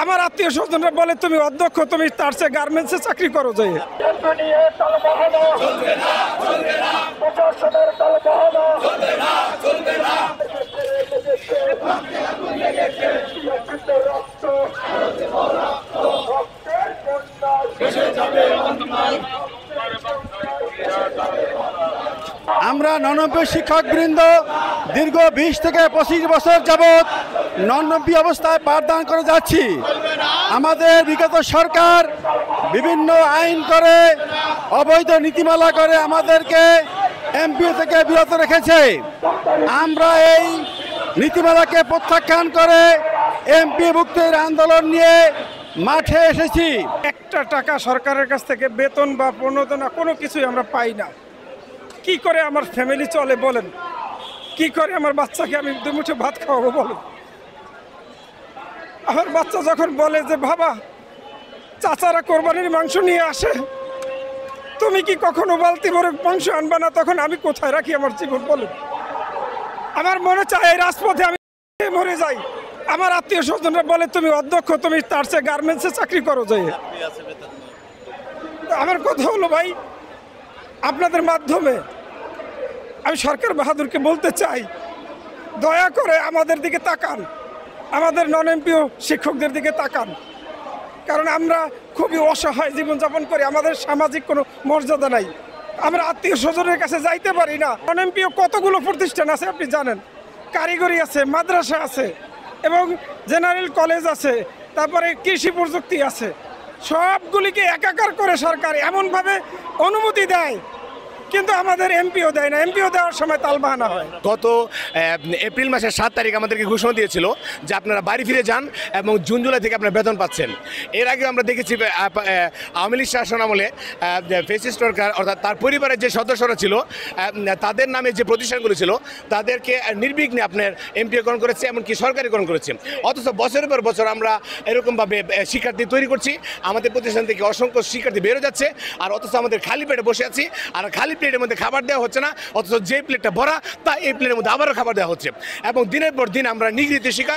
আমার আত্মীয় স্বজনরা বলে তুমি অধ্যক্ষ, তুমি তার চেয়ে গার্মেন্টসে চাকরি করো যাই। আমরা ৯৯ শিক্ষকবৃন্দ দীর্ঘ ২০ থেকে ২৫ বছর যাবৎ ৯৯ অবস্থায় পাঠদান করে যাচ্ছি। আমাদের বিগত সরকার বিভিন্ন আইন করে, অবৈধ নীতিমালা করে আমাদেরকে এমপি থেকে বিরত রেখেছে। আমরা এই নীতিমালাকে প্রত্যাখ্যান করে এমপি মুক্তির আন্দোলন নিয়ে মাঠে এসেছি। একটা টাকা সরকারের কাছ থেকে বেতন বা প্রণোদনা কোনো কিছুই আমরা পাই না। কি করে আমার ফ্যামিলি চলে বলেন? কি করে আমার বাচ্চাকে আমি দুমুঠো ভাত খাওয়াবো বলেন? আমার বাচ্চা যখন বলে যে বাবা চাচারা কোরবানির মাংস নিয়ে আসে, তুমি কি কখনো বালতি ভরে মাংস আনবা না? তখন আমি কোথায় রাখি আমার জীবন বলেন? আমার মনে চায় এই রাজপথে আমি মরে যাই। আমার আত্মীয় স্বজনরা বলে তুমি অধ্যক্ষ, তুমি তার চেয়ে গার্মেন্টসে চাকরি করো যাই। আমার কথা হলো ভাই, আপনাদের মাধ্যমে আমি সরকার বাহাদুরকে বলতে চাই, দয়া করে আমাদের দিকে তাকান, আমাদের নন এমপিও শিক্ষকদের দিকে তাকান। কারণ আমরা খুবই অসহায় জীবনযাপন করি, আমাদের সামাজিক কোনো মর্যাদা নাই, আমরা আত্মীয় স্বজনের কাছে যাইতে পারি না। নন এমপিও কতগুলো প্রতিষ্ঠান আছে আপনি জানেন, কারিগরি আছে, মাদ্রাসা আছে এবং জেনারেল কলেজ আছে, তারপরে কৃষি প্রযুক্তি আছে। সবগুলিকে একাকার করে সরকার এমনভাবে অনুমতি দেয়, কিন্তু আমাদের এমপিও দেয় না। এমপিও দেওয়ার সময় তালবাহানা হয়। গত এপ্রিল মাসের ৭ তারিখ আমাদেরকে ঘোষণা দিয়েছিল যে আপনারা বাড়ি ফিরে যান এবং জুন জুলাই থেকে আপনারা বেতন পাচ্ছেন। এর আগে আমরা দেখেছি আওয়ামী লীগ শাসন আমলে ফ্যাসিস্ট সরকার অর্থাৎ তার পরিবারের যে সদস্যরা ছিল তাদের নামে যে প্রতিষ্ঠানগুলো ছিল তাদেরকে নির্বিঘ্নে আপনার এমপিওকরণ করেছে, এমনকি সরকারিকরণ করেছে। অথচ বছরের পর বছর আমরা এরকমভাবে শিক্ষার্থী তৈরি করছি, আমাদের প্রতিষ্ঠান থেকে অসংখ্য শিক্ষার্থী বেরো যাচ্ছে, আর অথচ আমাদের খালি পেটে বসে আছি। আর খালি প্লেটের মধ্যে খাবার দেওয়া হচ্ছে না, অথচ যে প্লেটটা ভরা তা এই প্লেটের মধ্যে আবারও খাবার দেওয়া হচ্ছে এবং দিনের পর দিন আমরা নিগৃহীতের শিকার।